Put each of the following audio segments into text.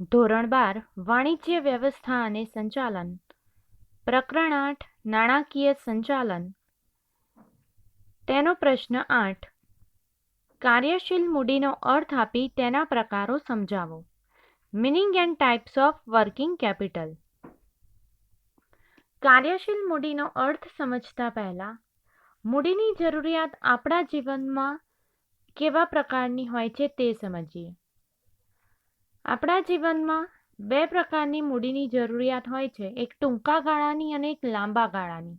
ધોરણ 12 વાણિજ્ય વ્યવસ્થા અને સંચાલન, પ્રકરણ 8 નાણાકીય સંચાલન. તેનો પ્રશ્ન 8. કાર્યશીલ મૂડીનો અર્થ આપી તેના પ્રકારો સમજાવો. Meaning and types of working capital. કાર્યશીલ મૂડીનો અર્થ સમજતા પહેલા મૂડીની જરૂરિયાત આપણા જીવનમાં કેવા પ્રકારની હોય છે તે સમજીએ. આપણા જીવનમાં બે પ્રકારની મૂડીની જરૂરિયાત હોય છે, એક ટૂંકા ગાળાની અને એક લાંબા ગાળાની.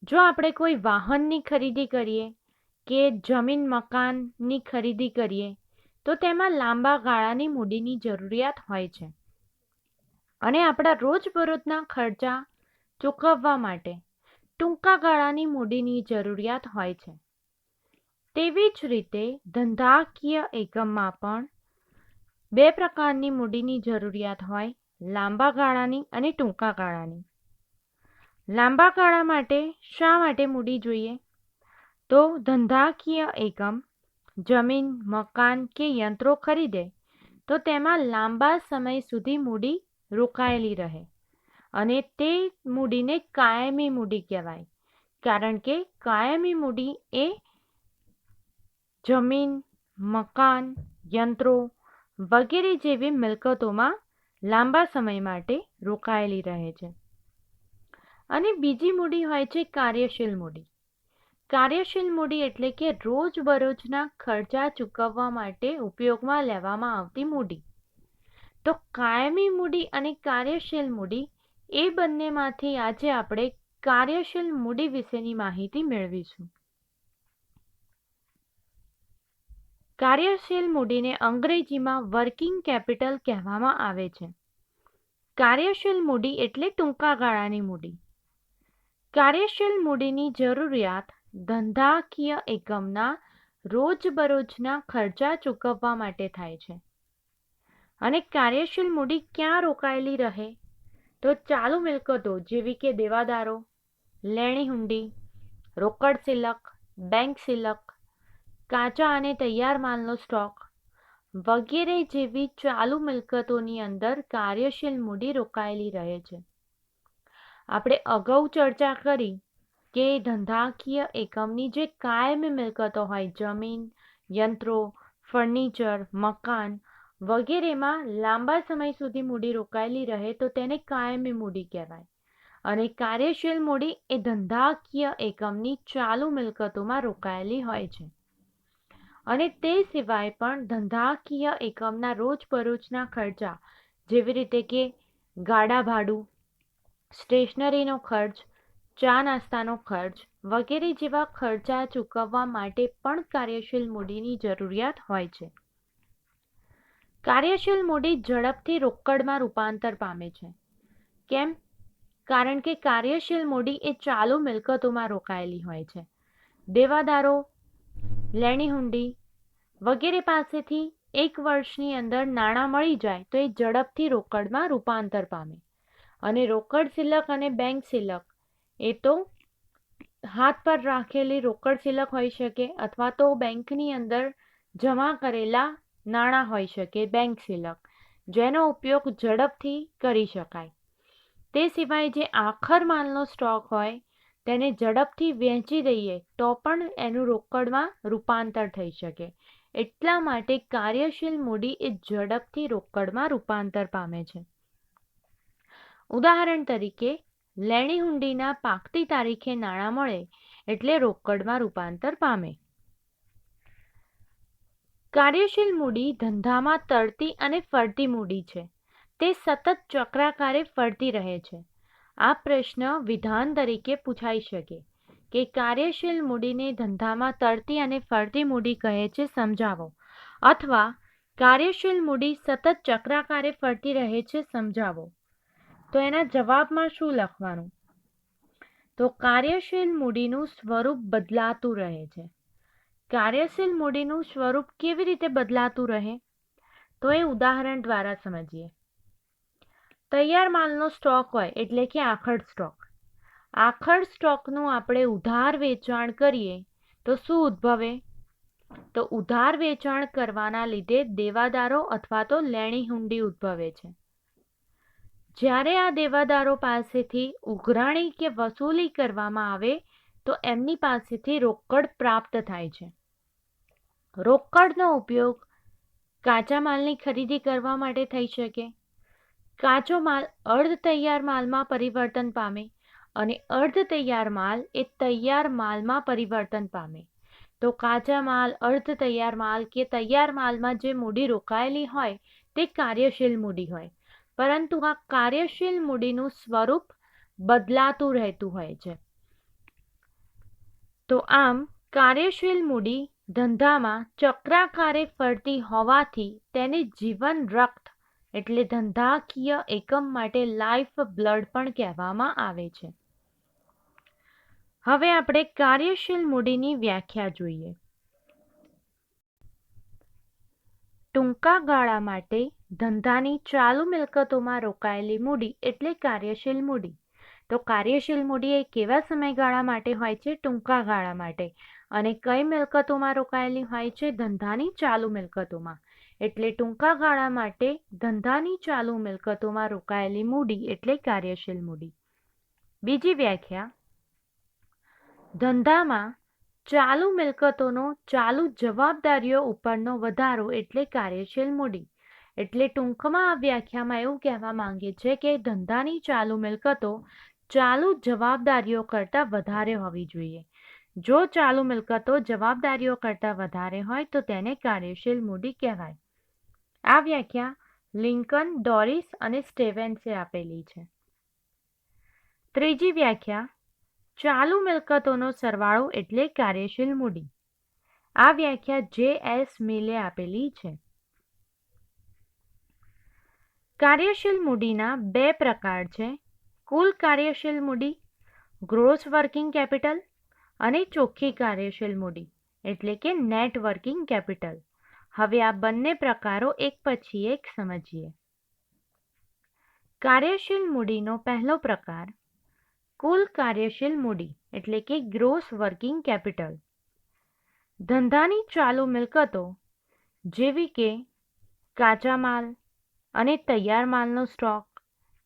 જો આપણે કોઈ વાહનની ખરીદી કરીએ કે જમીન મકાનની ખરીદી કરીએ તો તેમાં લાંબા ગાળાની મૂડીની જરૂરિયાત હોય છે, અને આપણા રોજબરોજના ખર્ચા ચૂકવવા માટે ટૂંકા ગાળાની મૂડીની જરૂરિયાત હોય છે. તેવી જ રીતે ધંધાકીય એકમમાં પણ બે પ્રકારની મૂડીની જરૂરિયાત હોય, લાંબા ગાળાની અને ટૂંકા ગાળાની. લાંબા ગાળા માટે શા માટે મૂડી જોઈએ? તો ધંધાકીય એકમ જમીન, મકાન કે યંત્રો ખરીદે તો તેમાં લાંબા સમય સુધી મૂડી રોકાયેલી રહે, અને તે મૂડીને કાયમી મૂડી કહેવાય, કારણ કે કાયમી મૂડી એ જમીન, મકાન, યંત્રો વગેરે જેવી મિલકતોમાં લાંબા સમય માટે રોકાયેલી રહે છે. અને બીજી મૂડી હોય છે કાર્યશીલ મૂડી. કાર્યશીલ મૂડી એટલે કે રોજબરોજના ખર્ચા ચૂકવવા માટે ઉપયોગમાં લેવામાં આવતી મૂડી. તો કાયમી મૂડી અને કાર્યશીલ મૂડી એ બંનેમાંથી આજે આપણે કાર્યશીલ મૂડી વિશેની માહિતી મેળવીશું. કાર્યશીલ મૂડીને અંગ્રેજીમાં વર્કિંગ કેપિટલ કહેવામાં આવે છે. કાર્યશીલ મૂડી એટલે ટૂંકા ગાળાની મૂડી. કાર્યશીલ મૂડીની જરૂરિયાત ધંધાકીય એકમના રોજબરોજના ખર્ચા ચૂકવવા માટે થાય છે. અને કાર્યશીલ મૂડી ક્યાં રોકાયેલી રહે? તો ચાલુ મિલકતો જેવી કે દેવાદારો, લેણી હુંડી, રોકડ સિલક, બેંક સિલક, કાચા અને તૈયાર માલનો સ્ટોક વગેરે જેવી ચાલુ મિલકતોની અંદર કાર્યશીલ મૂડી રોકાયેલી રહે છે. આપણે અગાઉ ચર્ચા કરી કે ધંધાકીય એકમની જે કાયમી મિલકતો હોય, જમીન, યંત્રો, ફર્નિચર, મકાન વગેરેમાં લાંબા સમય સુધી મૂડી રોકાયેલી રહે તો તેને કાયમી મૂડી કહેવાય. અને કાર્યશીલ મૂડી એ ધંધાકીય એકમની ચાલુ મિલકતોમાં રોકાયેલી હોય છે. અને તે સિવાય પણ ધંધાકીય એકમના રોજબરોજના ખર્ચા જેવી રીતે કે ગાડા ભાડું, સ્ટેશનરીનો ખર્ચ, ચા નાસ્તાનો ખર્ચ વગેરે જેવા ખર્ચા ચૂકવવા માટે પણ કાર્યશીલ મૂડીની જરૂરિયાત હોય છે. કાર્યશીલ મૂડી ઝડપથી રોકડમાં રૂપાંતર પામે છે. કેમ? કારણ કે કાર્યશીલ મૂડી એ ચાલુ મિલકતોમાં રોકાયેલી હોય છે. દેવાદારો, લેણી હુંડી વગેરે પાસેથી 1 વર્ષની અંદર નાણાં મળી જાય તો એ ઝડપથી રોકડમાં રૂપાંતર પામે. અને રોકડ સિલક અને બેંક સિલક એ તો હાથ પર રાખેલી રોકડ સિલક હોઈ શકે, અથવા તો બેંકની અંદર જમા કરેલા નાણાં હોઈ શકે, બેંક સિલક, જેનો ઉપયોગ ઝડપથી કરી શકાય. તે સિવાય જે આખર માલનો સ્ટોક હોય તેને ઝડપથી વેચી દઈએ તો પણ એનું રોકડમાં રૂપાંતર થઈ શકે. એટલા માટે કાર્યશીલ મૂડી એ ઝડપથી રોકડમાં રૂપાંતર પામે છે. ઉદાહરણ તરીકે લેણી હુંડીના પાકતી તારીખે નાણાં મળે એટલે રોકડમાં રૂપાંતર પામે. કાર્યશીલ મૂડી ધંધામાં તરતી અને ફરતી મૂડી છે. તે સતત ચક્રાકારે ફરતી રહે છે. આ પ્રશ્ન વિધાન તરીકે પૂછાઈ શકે કે કાર્યશીલ મૂડીને ધંધામાં તરતી અને ફરતી મૂડી કહે છે, સમજાવો. અથવા કાર્યશીલ મૂડી સતત ચક્રાકારે ફરતી રહે છે, સમજાવો. તો એના જવાબમાં શું લખવાનું? તો કાર્યશીલ મૂડીનું સ્વરૂપ બદલાતું રહે છે. કાર્યશીલ મૂડીનું સ્વરૂપ કેવી રીતે બદલાતું રહે? તો એ ઉદાહરણ દ્વારા સમજીએ. તૈયાર માલનો સ્ટોક હોય એટલે કે આખડ સ્ટોક. આખડ સ્ટોકનું આપણે ઉધાર વેચાણ કરીએ તો શું ઉદ્ભવે? તો ઉધાર વેચાણ કરવાના લીધે દેવાદારો અથવા તો લેણી હુંડી ઉદ્ભવે છે. જ્યારે આ દેવાદારો પાસેથી ઉઘરાણી કે વસૂલી કરવામાં આવે તો એમની પાસેથી રોકડ પ્રાપ્ત થાય છે. રોકડનો ઉપયોગ કાચા માલની ખરીદી કરવા માટે થઈ શકે. કાચો માલ અર્ધ તૈયાર માલમાં પરિવર્તન પામે અને અર્ધ તૈયાર માલ એ તૈયાર માલમાં પરિવર્તન પામે. તો કાચા માલ, અર્ધ તૈયાર માલ કે તૈયાર માલમાં જે મૂડી રોકાયેલી હોય તે કાર્યશીલ મૂડી હોય, પરંતુ આ કાર્યશીલ મૂડીનું સ્વરૂપ બદલાતું રહેતું હોય છે. તો આમ કાર્યશીલ મૂડી ધંધામાં ચક્રાકારે ફરતી હોવાથી તેને જીવન રક્ત એટલે ધંધાકીય એકમ માટે લાઈફ બ્લડ પણ કહેવામાં આવે છે. હવે આપણે કાર્યશીલ મૂડીની વ્યાખ્યા જોઈએ. ટૂંકા ગાળા માટે ધંધાની ચાલુ મિલકતોમાં રોકાયેલી મૂડી એટલે કાર્યશીલ મૂડી. તો કાર્યશીલ મૂડી એ કેવા સમયગાળા માટે હોય છે? ટૂંકા ગાળા માટે. અને કઈ મિલકતોમાં રોકાયેલી હોય છે? ધંધાની ચાલુ મિલકતોમાં. એટલે ટૂંકા ગાળા માટે ધંધાની ચાલુ મિલકતોમાં રોકાયેલી મૂડી એટલે કાર્યશીલ મૂડી. બીજી વ્યાખ્યા, ધંધામાં ચાલુ મિલકતોનો ચાલુ જવાબદારીઓ ઉપરનો વધારો એટલે કાર્યશીલ મૂડી. એટલે ટૂંકમાં આ વ્યાખ્યામાં એવું કહેવા માંગે છે કે ધંધાની ચાલુ મિલકતો ચાલુ જવાબદારીઓ કરતાં વધારે હોવી જોઈએ. જો ચાલુ મિલકતો જવાબદારીઓ કરતાં વધારે હોય તો તેને કાર્યશીલ મૂડી કહેવાય. આ વ્યાખ્યા લિંકન, ડોરિસ અને સ્ટેવેન્સે આપેલી છે. ત્રીજી વ્યાખ્યા, ચાલુ મિલકતોનો સરવાળો એટલે કાર્યશીલ મૂડી. આ વ્યાખ્યા જે.એસ. મિલે આપેલી છે. કાર્યશીલ મૂડીના બે પ્રકાર છે: કુલ કાર્યશીલ મૂડી ગ્રોસ વર્કિંગ કેપિટલ અને ચોખ્ખી કાર્યશીલ મૂડી એટલે કે નેટ વર્કિંગ કેપિટલ. હવે આ બંને પ્રકારો એક પછી એક સમજીએ. કાર્યશીલ મૂડીનો પહેલો પ્રકાર કુલ કાર્યશીલ મૂડી એટલે કે ગ્રોસ વર્કિંગ કેપિટલ. ધંધાની ચાલુ મિલકતો જેવી કે કાચા માલ અને તૈયાર માલનો સ્ટોક,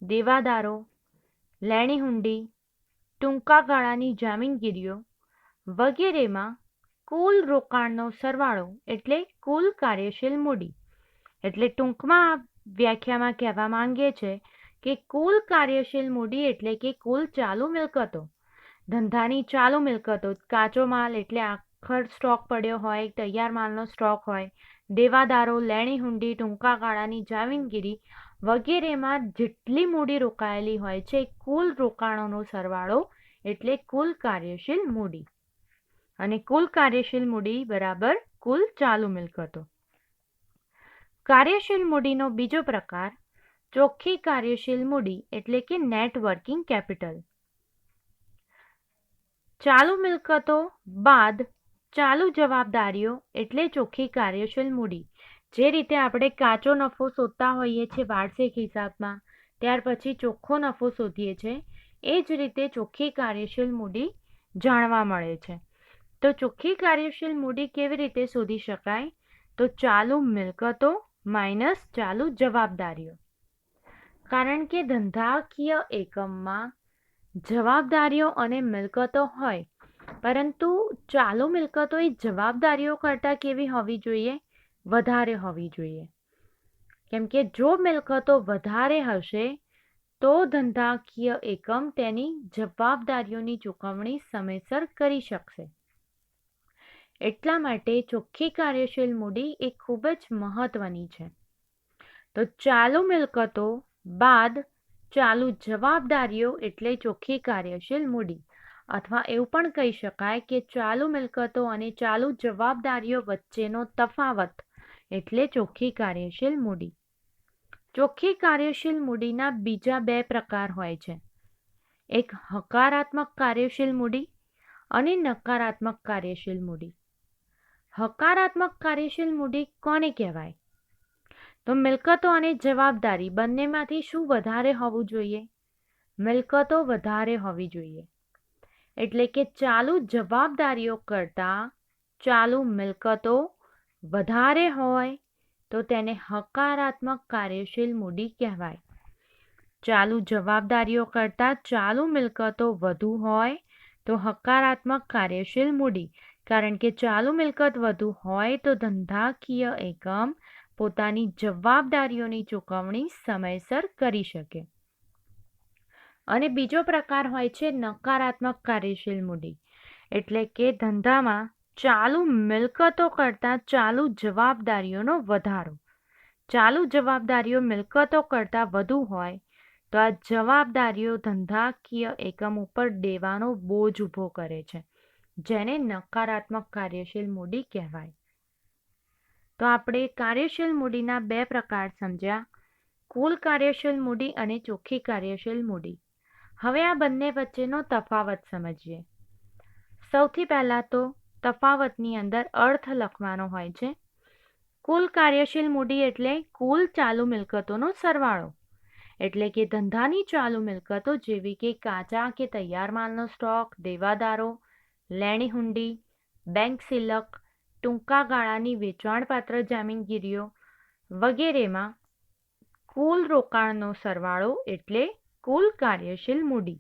દેવાદારો, લેણી હુંડી, ટૂંકા ગાળાની જામીનગીરીઓ વગેરેમાં કુલ રોકાણનો સરવાળો એટલે કુલ કાર્યશીલ મૂડી. એટલે ટૂંકમાં આ વ્યાખ્યામાં કહેવા માંગે છે કે કુલ કાર્યશીલ મૂડી એટલે કે કુલ ચાલુ મિલકતો. ધંધાની ચાલુ મિલકતો, કાચો માલ એટલે આખર સ્ટોક પડ્યો હોય, તૈયાર માલનો સ્ટોક હોય, દેવાદારો, લેણી હુંડી, ટૂંકા ગાળાની જામીનગીરી વગેરેમાં જેટલી મૂડી રોકાયેલી હોય છે કુલ રોકાણોનો સરવાળો એટલે કુલ કાર્યશીલ મૂડી. અને કુલ કાર્યશીલ મૂડી બરાબર કુલ ચાલુ મિલકતો. કાર્યશીલ મૂડીનો બીજો પ્રકાર ચોખ્ખી કાર્યશીલ મૂડી એટલે કે નેટ વર્કિંગ કેપિટલ. ચાલુ મિલકતો બાદ ચાલુ જવાબદારીઓ એટલે ચોખ્ખી કાર્યશીલ મૂડી. જે રીતે આપણે કાચો નફો શોધતા હોઈએ છીએ વાર્ષિક હિસાબમાં, ત્યાર પછી ચોખ્ખો નફો શોધીએ છીએ, એ જ રીતે ચોખ્ખી કાર્યશીલ મૂડી જાણવા મળે છે. તો ચોખ્ખી કાર્યશીલ મૂડી કેવી રીતે શોધી શકાય? તો ચાલુ મિલકતો માઇનસ ચાલુ જવાબદારીઓ. કારણ કે ધંધાકીય એકમમાં જવાબદારીઓ અને મિલકતો હોય, પરંતુ ચાલુ મિલકતો એ જવાબદારીઓ કરતાં કેવી હોવી જોઈએ? વધારે હોવી જોઈએ. કેમ કે જો મિલકતો વધારે હશે તો ધંધાકીય એકમ તેની જવાબદારીઓની ચૂકવણી સમયસર કરી શકશે. એટલા માટે ચોખ્ખી કાર્યશીલ મૂડી એ ખૂબ જ મહત્વની છે. તો ચાલુ મિલકતો બાદ ચાલુ જવાબદારીઓ એટલે ચોખ્ખી કાર્યશીલ મૂડી. અથવા એવું પણ કહી શકાય કે ચાલુ મિલકતો અને ચાલુ જવાબદારીઓ વચ્ચેનો તફાવત એટલે ચોખ્ખી કાર્યશીલ મૂડી. ચોખ્ખી કાર્યશીલ મૂડીના બીજા બે પ્રકાર હોય છે: એક હકારાત્મક કાર્યશીલ મૂડી અને નકારાત્મક કાર્યશીલ મૂડી. હકારાત્મક કાર્યશીલ મૂડી કોને કહેવાય? તો મિલકતો અને જવાબદારી બંનેમાંથી શું વધારે હોવું જોઈએ? મિલકતો વધારે હોવી જોઈએ. એટલે કે ચાલુ જવાબદારીઓ કરતાં ચાલુ મિલકતો વધારે હોય તો તેને હકારાત્મક કાર્યશીલ મૂડી કહેવાય. ચાલુ જવાબદારીઓ કરતાં ચાલુ મિલકતો વધુ હોય તો હકારાત્મક કાર્યશીલ મૂડી. કારણ કે ચાલુ મિલકત વધુ હોય તો ધંધાકીય એકમ પોતાની જવાબદારીઓની ચૂકવણી સમયસર કરી શકે. અને બીજો પ્રકાર હોય છે નકારાત્મક કાર્યશીલ મૂડી. એટલે કે ધંધામાં ચાલુ મિલકતો કરતાં ચાલુ જવાબદારીઓનો વધારો. ચાલુ જવાબદારીઓ મિલકતો કરતાં વધુ હોય તો આ જવાબદારીઓ ધંધાકીય એકમ ઉપર દેવાનો બોજ ઊભો કરે છે, જેને નકારાત્મક કાર્યશીલ મૂડી કહેવાય. તો આપણે કાર્યશીલ મૂડીના બે પ્રકાર સમજ્યા, કુલ કાર્યશીલ મૂડી અને ચોખ્ખી કાર્યશીલ મૂડી. હવે આ બંને વચ્ચેનો તફાવત સમજીએ. સૌથી પહેલાં તો તફાવતની અંદર અર્થ લખવાનો હોય છે. કુલ કાર્યશીલ મૂડી એટલે કુલ ચાલુ મિલકતોનો સરવાળો. એટલે કે ધંધાની ચાલુ મિલકતો જેવી કે કાચા કે તૈયાર માલનો સ્ટોક, દેવાદારો, લેણી હુંડી, બેંક સિલક, ટૂંકા ગાળાની વેચાણપાત્ર જામીનગીરીઓ વગેરેમાં કુલ રોકાણનો સરવાળો એટલે કુલ કાર્યશીલ મૂડી.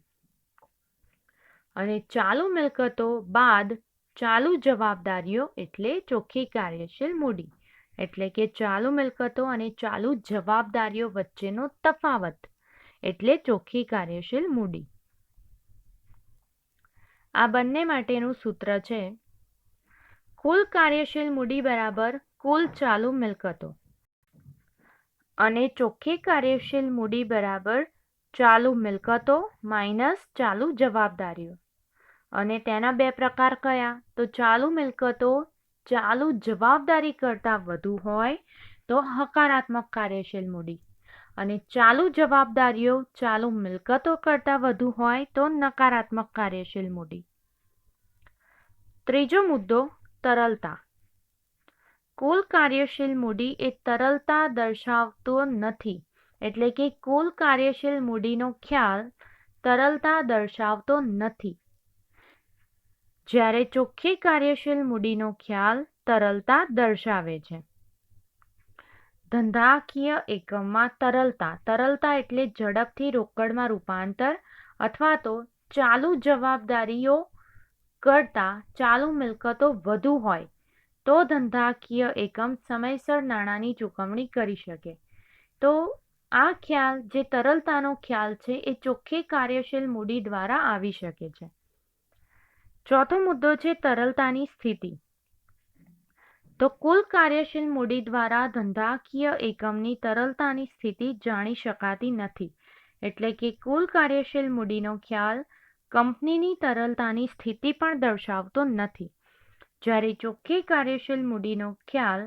અને ચાલુ મિલકતો બાદ ચાલુ જવાબદારીઓ એટલે ચોખ્ખી કાર્યશીલ મૂડી. એટલે કે ચાલુ મિલકતો અને ચાલુ જવાબદારીઓ વચ્ચેનો તફાવત એટલે ચોખ્ખી કાર્યશીલ મૂડી. આ બંને માટેનું સૂત્ર છે કુલ કાર્યશીલ મૂડી બરાબર કુલ ચાલુ મિલકતો અને ચોખ્ખી કાર્યશીલ મૂડી બરાબર ચાલુ મિલકતો માઇનસ ચાલુ જવાબદારીઓ. અને તેના બે પ્રકાર કયા? તો ચાલુ મિલકતો ચાલુ જવાબદારી કરતાં વધુ હોય તો હકારાત્મક કાર્યશીલ મૂડી અને ચાલુ જવાબદારીઓ ચાલુ મિલકતો કરતાં વધુ હોય તો નકારાત્મક કાર્યશીલ મૂડી. ત્રીજો મુદ્દો તરલતા. કુલ કાર્યશીલ મૂડી એ તરલતા દર્શાવતો નથી. એટલે કે કુલ કાર્યશીલ મૂડીનો ખ્યાલ તરલતા દર્શાવતો નથી, જ્યારે ચોખ્ખી કાર્યશીલ મૂડીનો ખ્યાલ તરલતા દર્શાવે છે. ધંધાકીય એકમમાં તરલતા એટલે ઝડપથી રોકડમાં રૂપાંતર અથવા તો ચાલુ જવાબદારીઓ કરતાં ચાલુ મિલકતો વધુ હોય તો ધંધાકીય એકમ સમયસર નાણાંની ચૂકવણી કરી શકે. તો આ ખ્યાલ જે તરલતાનો ખ્યાલ છે એ ચોખ્ખી કાર્યશીલ મૂડી દ્વારા આવી શકે છે. ચોથો મુદ્દો છે તરલતાની સ્થિતિ. તો કુલ કાર્યશીલ મૂડી દ્વારા ધંધાકીય એકમની તરલતાની સ્થિતિ જાણી શકાતી નથી. એટલે કે કુલ કાર્યશીલ મૂડીનો ખ્યાલ કંપનીની તરલતાની સ્થિતિ પણ દર્શાવતો નથી, જ્યારે ચોખ્ખી કાર્યશીલ મૂડીનો ખ્યાલ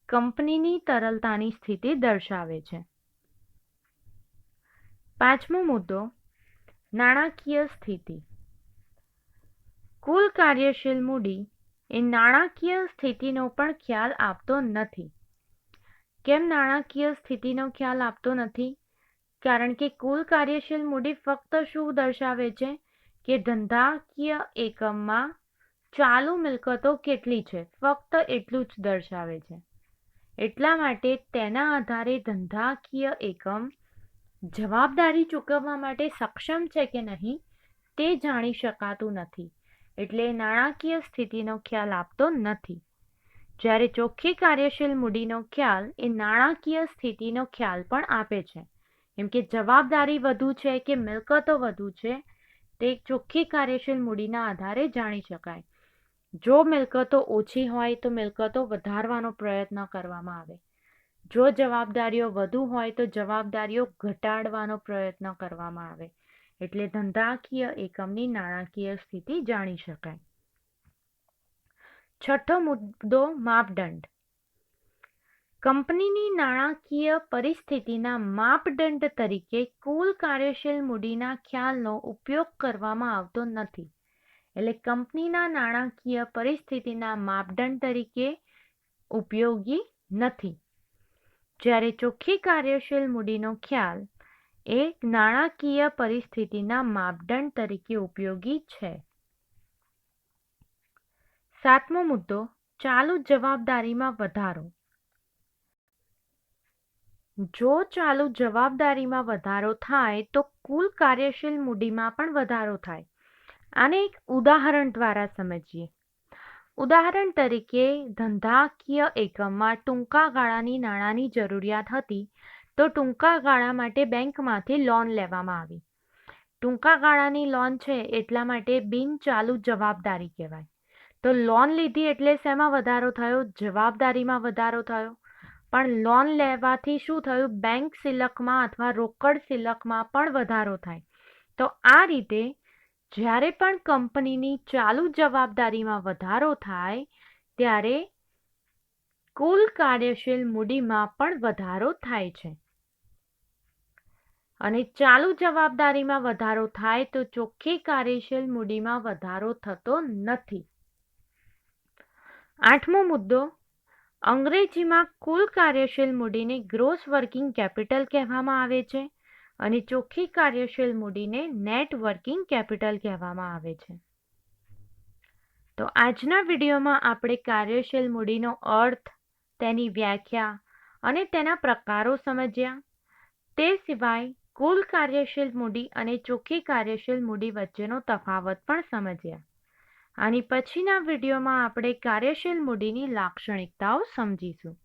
કંપનીની તરલતાની સ્થિતિ દર્શાવે છે. પાંચમો મુદ્દો નાણાકીય સ્થિતિ. કુલ કાર્યશીલ મૂડી એ નાણાકીય સ્થિતિનો પણ ખ્યાલ આપતો નથી. કેમ નાણાકીય સ્થિતિનો ખ્યાલ આપતો નથી? કારણ કે કુલ કાર્યશીલ મૂડી ફક્ત શું દર્શાવે છે કે ધંધાકીય એકમમાં ચાલુ મિલકતો કેટલી છે, ફક્ત એટલું જ દર્શાવે છે. એટલા માટે તેના આધારે ધંધાકીય એકમ જવાબદારી ચૂકવવા માટે સક્ષમ છે કે નહીં તે જાણી શકાતું નથી. એટલે નાણાકીય સ્થિતિનો ખ્યાલ આપતો નથી. જ્યારે ચોખ્ખી કાર્યશીલ મૂડીનો ખ્યાલ એ નાણાકીય સ્થિતિનો ખ્યાલ પણ આપે છે. કેમ કે જવાબદારી વધુ છે કે મિલકતો વધુ છે તે ચોખ્ખી કાર્યશીલ મૂડીના આધારે જાણી શકાય. જો મિલકતો ઓછી હોય તો મિલકતો વધારવાનો પ્રયત્ન કરવામાં આવે. જો જવાબદારીઓ વધુ હોય તો જવાબદારીઓ ઘટાડવાનો પ્રયત્ન કરવામાં આવે. એટલે ધંધાકીય એકમની નાણાકીય સ્થિતિ જાણી શકાય. છઠ્ઠો મુદ્દો માપદંડ. કંપનીની નાણાકીય પરિસ્થિતિના માપદંડ તરીકે કુલ કાર્યશીલ મૂડીના ખ્યાલનો ઉપયોગ કરવામાં આવતો નથી. એટલે કંપનીના નાણાકીય પરિસ્થિતિના માપદંડ તરીકે ઉપયોગી નથી. જ્યારે ચોખ્ખી કાર્યશીલ મૂડીનો ખ્યાલ એ નાણાકીય પરિસ્થિતિના માપદંડ તરીકે ઉપયોગી છે. સાતમો મુદ્દો ચાલુ જવાબદારીમાં વધારો. જો ચાલુ જવાબદારીમાં વધારો થાય તો કુલ કાર્યશીલ મૂડીમાં પણ વધારો થાય. આને એક ઉદાહરણ દ્વારા સમજીએ. ઉદાહરણ તરીકે, ધંધાકીય એકમમાં ટૂંકા ગાળાની નાણાંની જરૂરિયાત હતી તો ટૂંકા ગાળા માટે બેંકમાંથી લોન લેવામાં આવી. ટૂંકા ગાળાની લોન છે એટલા માટે બિનચાલુ જવાબદારી કહેવાય. તો લોન લીધી એટલે શેમાં વધારો થયો? જવાબદારીમાં વધારો થયો. પણ લોન લેવાથી શું થયું? બેંક સિલકમાં અથવા રોકડ સિલકમાં પણ વધારો થાય. તો આ રીતે જ્યારે પણ કંપનીની ચાલુ જવાબદારીમાં વધારો થાય ત્યારે કુલ કાર્યશીલ મૂડીમાં પણ વધારો થાય છે. અને ચાલુ જવાબદારીમાં વધારો થાય તો ચોખ્ખી કાર્યશીલ મૂડીમાં વધારો થતો નથી. 8મો મુદ્દો, અંગ્રેજીમાં કુલ કાર્યશીલ મૂડીને ગ્રોસ વર્કિંગ કેપિટલ કહેવામાં આવે છે અને ચોખ્ખી કાર્યશીલ મૂડીને નેટ વર્કિંગ કેપિટલ કહેવામાં આવે છે. તો આજના વિડીયોમાં આપણે કાર્યશીલ મૂડીનો અર્થ, તેની વ્યાખ્યા અને તેના પ્રકારો સમજ્યા. તે સિવાય કુલ કાર્યશીલ મૂડી અને ચોખ્ખી કાર્યશીલ મૂડી વચ્ચેનો તફાવત પણ સમજ્યા. આની પછીના વિડીયોમાં આપણે કાર્યશીલ મૂડીની લાક્ષણિકતાઓ સમજીશું.